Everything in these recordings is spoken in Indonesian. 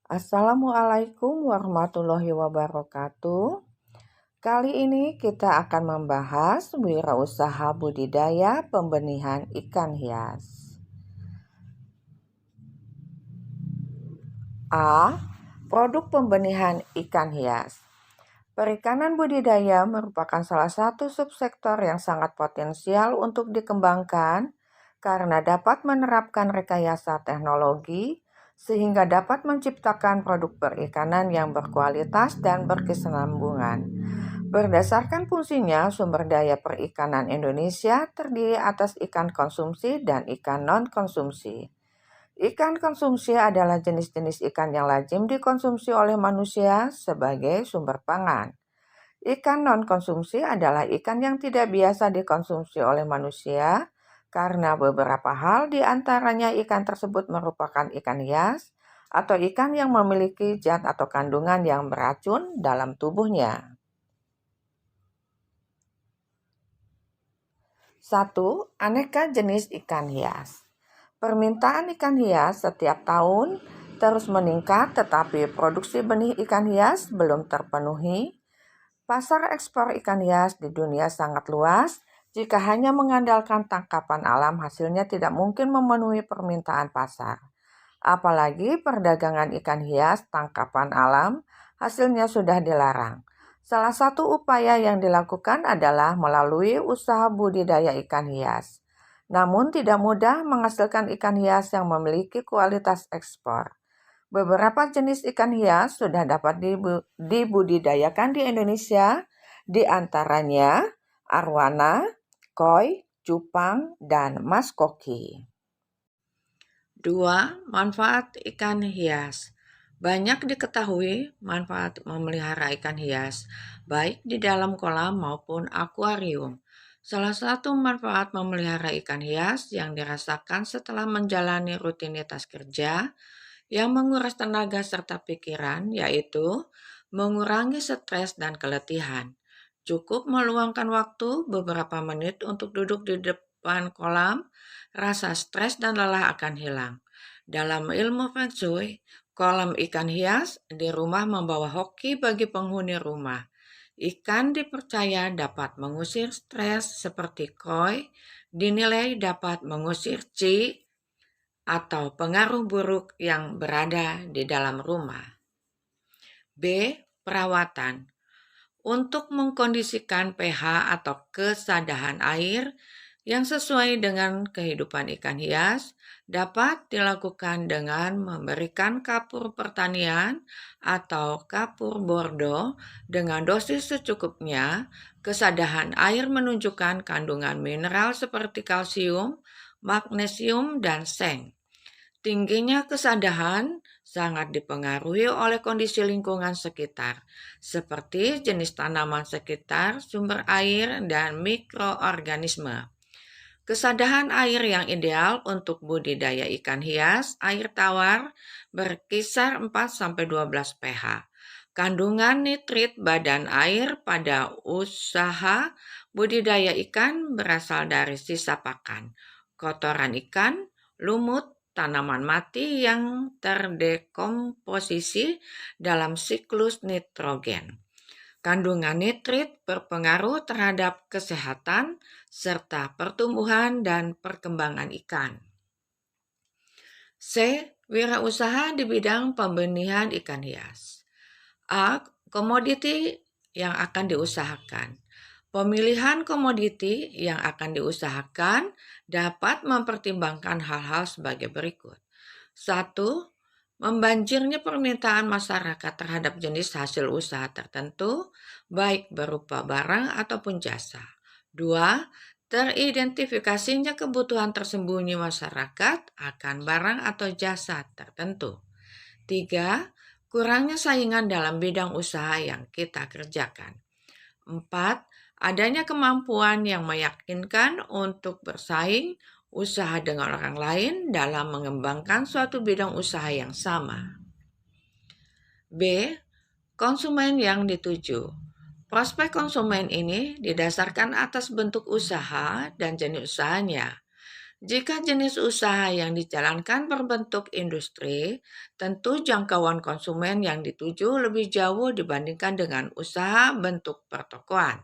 Assalamualaikum warahmatullahi wabarakatuh. Kali ini kita akan membahas wirausaha budidaya pembenihan ikan hias. A. Produk pembenihan ikan hias. Perikanan budidaya merupakan salah satu subsektor yang sangat potensial untuk dikembangkan karena dapat menerapkan rekayasa teknologi sehingga dapat menciptakan produk perikanan yang berkualitas dan berkesinambungan. Berdasarkan fungsinya, sumber daya perikanan Indonesia terdiri atas ikan konsumsi dan ikan non-konsumsi. Ikan konsumsi adalah jenis-jenis ikan yang lazim dikonsumsi oleh manusia sebagai sumber pangan. Ikan non-konsumsi adalah ikan yang tidak biasa dikonsumsi oleh manusia karena beberapa hal di antaranya ikan tersebut merupakan ikan hias atau ikan yang memiliki zat atau kandungan yang beracun dalam tubuhnya. 1. Aneka jenis ikan hias. Permintaan ikan hias setiap tahun terus meningkat, tetapi produksi benih ikan hias belum terpenuhi. Pasar ekspor ikan hias di dunia sangat luas. Jika hanya mengandalkan tangkapan alam, hasilnya tidak mungkin memenuhi permintaan pasar. Apalagi perdagangan ikan hias tangkapan alam, hasilnya sudah dilarang. Salah satu upaya yang dilakukan adalah melalui usaha budidaya ikan hias. Namun tidak mudah menghasilkan ikan hias yang memiliki kualitas ekspor. Beberapa jenis ikan hias sudah dapat dibudidayakan di Indonesia, di antaranya arwana, koi, cupang, dan mas koki. 2. Manfaat ikan hias. Banyak diketahui manfaat memelihara ikan hias, baik di dalam kolam maupun akuarium. Salah satu manfaat memelihara ikan hias yang dirasakan setelah menjalani rutinitas kerja yang menguras tenaga serta pikiran, yaitu mengurangi stres dan keletihan. Cukup meluangkan waktu beberapa menit untuk duduk di depan kolam, rasa stres dan lelah akan hilang. Dalam ilmu Feng Shui, kolam ikan hias di rumah membawa hoki bagi penghuni rumah. Ikan dipercaya dapat mengusir stres seperti koi, dinilai dapat mengusir qi atau pengaruh buruk yang berada di dalam rumah. B. Perawatan. Untuk mengkondisikan pH atau kesadahan air yang sesuai dengan kehidupan ikan hias dapat dilakukan dengan memberikan kapur pertanian atau kapur bordo dengan dosis secukupnya. Kesadahan air menunjukkan kandungan mineral seperti kalsium, magnesium, dan seng. Tingginya kesadahan sangat dipengaruhi oleh kondisi lingkungan sekitar, seperti jenis tanaman sekitar, sumber air, dan mikroorganisme. Kesadahan air yang ideal untuk budidaya ikan hias, air tawar, berkisar 4-12 pH. Kandungan nitrit badan air pada usaha budidaya ikan berasal dari sisa pakan, kotoran ikan, lumut, tanaman mati yang terdekomposisi dalam siklus nitrogen. Kandungan nitrit berpengaruh terhadap kesehatan serta pertumbuhan dan perkembangan ikan. C. Wirausaha di bidang pembenihan ikan hias. A. Komoditi yang akan diusahakan. Pemilihan komoditi yang akan diusahakan dapat mempertimbangkan hal-hal sebagai berikut. 1. Membanjirnya permintaan masyarakat terhadap jenis hasil usaha tertentu, baik berupa barang ataupun jasa. 2. Teridentifikasinya kebutuhan tersembunyi masyarakat akan barang atau jasa tertentu. 3. Kurangnya saingan dalam bidang usaha yang kita kerjakan. 4. Adanya kemampuan yang meyakinkan untuk bersaing usaha dengan orang lain dalam mengembangkan suatu bidang usaha yang sama. B. Konsumen yang dituju. Prospek konsumen ini didasarkan atas bentuk usaha dan jenis usahanya. Jika jenis usaha yang dijalankan berbentuk industri, tentu jangkauan konsumen yang dituju lebih jauh dibandingkan dengan usaha bentuk pertokoan.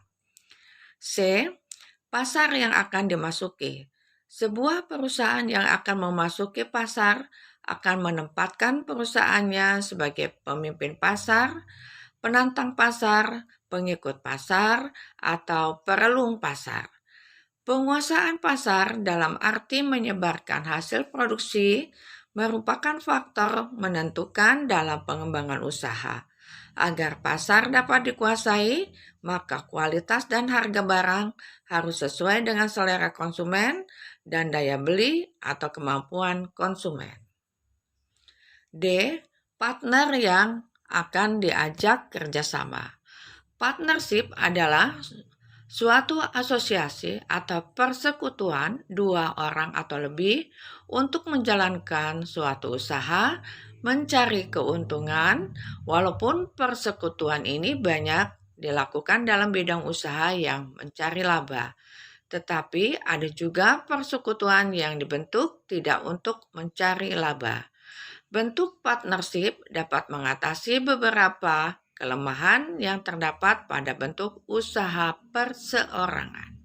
C. Pasar yang akan dimasuki. Sebuah perusahaan yang akan memasuki pasar akan menempatkan perusahaannya sebagai pemimpin pasar, penantang pasar, pengikut pasar, atau perelung pasar. Penguasaan pasar dalam arti menyebarkan hasil produksi merupakan faktor menentukan dalam pengembangan usaha. Agar pasar dapat dikuasai, maka kualitas dan harga barang harus sesuai dengan selera konsumen dan daya beli atau kemampuan konsumen. D. Partner yang akan diajak kerjasama. Partnership adalah suatu asosiasi atau persekutuan dua orang atau lebih untuk menjalankan suatu usaha, mencari keuntungan, walaupun persekutuan ini banyak dilakukan dalam bidang usaha yang mencari laba. Tetapi ada juga persekutuan yang dibentuk tidak untuk mencari laba. Bentuk partnership dapat mengatasi beberapa kelemahan yang terdapat pada bentuk usaha perseorangan.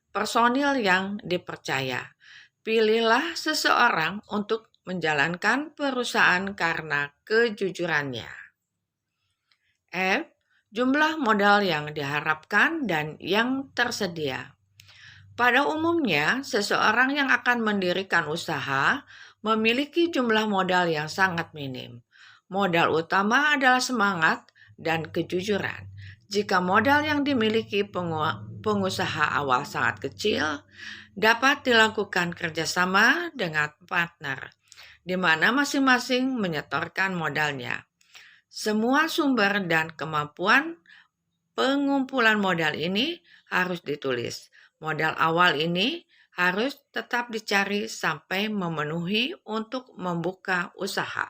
Personil yang dipercaya. Pilihlah seseorang untuk menjalankan perusahaan karena kejujurannya. Jumlah modal yang diharapkan dan yang tersedia. Pada umumnya, seseorang yang akan mendirikan usaha memiliki jumlah modal yang sangat minim. Modal utama adalah semangat dan kejujuran. Jika modal yang dimiliki pengusaha awal sangat kecil, dapat dilakukan kerjasama dengan partner, di mana masing-masing menyetorkan modalnya. Semua sumber dan kemampuan pengumpulan modal ini harus ditulis. Modal awal ini harus tetap dicari sampai memenuhi untuk membuka usaha.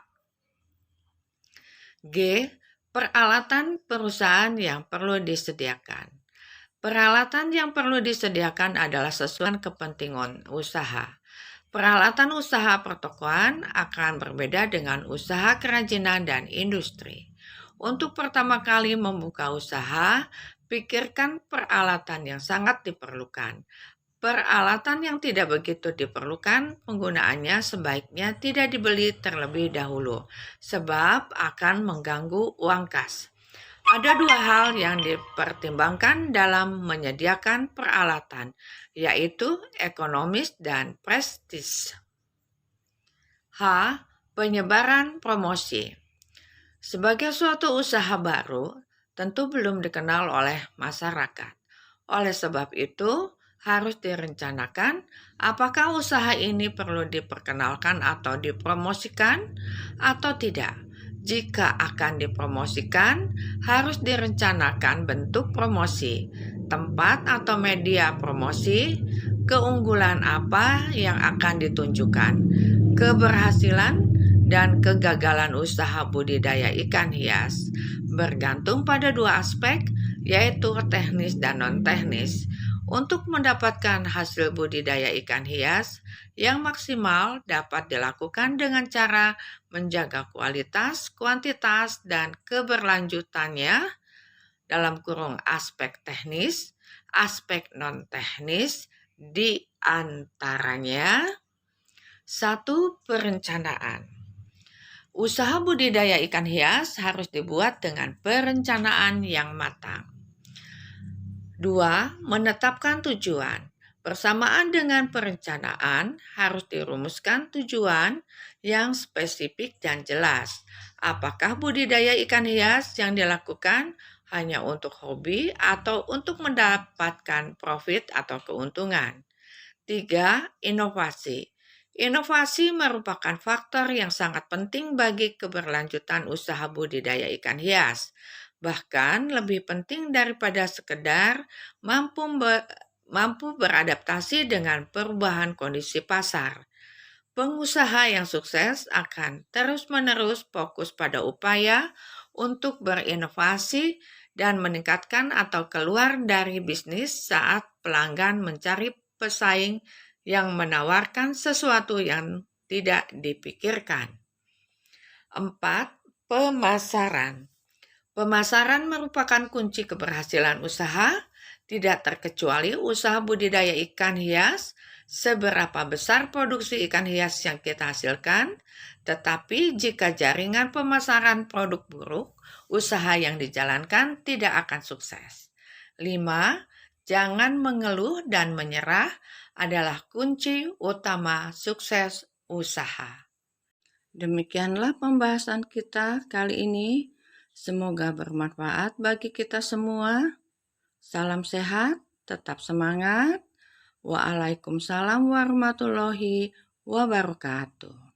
G. Peralatan perusahaan yang perlu disediakan. Peralatan yang perlu disediakan adalah sesuai kepentingan usaha. Peralatan usaha pertokoan akan berbeda dengan usaha kerajinan dan industri. Untuk pertama kali membuka usaha, pikirkan peralatan yang sangat diperlukan. Peralatan yang tidak begitu diperlukan, penggunaannya sebaiknya tidak dibeli terlebih dahulu, sebab akan mengganggu uang kas. Ada dua hal yang dipertimbangkan dalam menyediakan peralatan, yaitu ekonomis dan prestis. H. Penyebaran promosi. Sebagai suatu usaha baru, tentu belum dikenal oleh masyarakat. Oleh sebab itu, harus direncanakan apakah usaha ini perlu diperkenalkan atau dipromosikan atau tidak. Jika akan dipromosikan, harus direncanakan bentuk promosi, tempat atau media promosi, keunggulan apa yang akan ditunjukkan, keberhasilan dan kegagalan usaha budidaya ikan hias bergantung pada dua aspek, yaitu teknis dan non-teknis. Untuk mendapatkan hasil budidaya ikan hias yang maksimal dapat dilakukan dengan cara menjaga kualitas, kuantitas, dan keberlanjutannya dalam kurung aspek teknis, aspek non-teknis, di antaranya 1. Perencanaan. Usaha budidaya ikan hias harus dibuat dengan perencanaan yang matang. 2. Menetapkan tujuan. Bersamaan dengan perencanaan, harus dirumuskan tujuan yang spesifik dan jelas. Apakah budidaya ikan hias yang dilakukan hanya untuk hobi atau untuk mendapatkan profit atau keuntungan? 3. Inovasi. Inovasi merupakan faktor yang sangat penting bagi keberlanjutan usaha budidaya ikan hias. Bahkan lebih penting daripada sekedar mampu mampu beradaptasi dengan perubahan kondisi pasar. Pengusaha yang sukses akan terus-menerus fokus pada upaya untuk berinovasi dan meningkatkan atau keluar dari bisnis saat pelanggan mencari pesaing yang menawarkan sesuatu yang tidak dipikirkan. 4. Pemasaran. Pemasaran merupakan kunci keberhasilan usaha, tidak terkecuali usaha budidaya ikan hias. Seberapa besar produksi ikan hias yang kita hasilkan, tetapi jika jaringan pemasaran produk buruk, usaha yang dijalankan tidak akan sukses. 5. Jangan mengeluh dan menyerah adalah kunci utama sukses usaha. Demikianlah pembahasan kita kali ini. Semoga bermanfaat bagi kita semua. Salam sehat, tetap semangat. Waalaikumsalam warahmatullahi wabarakatuh.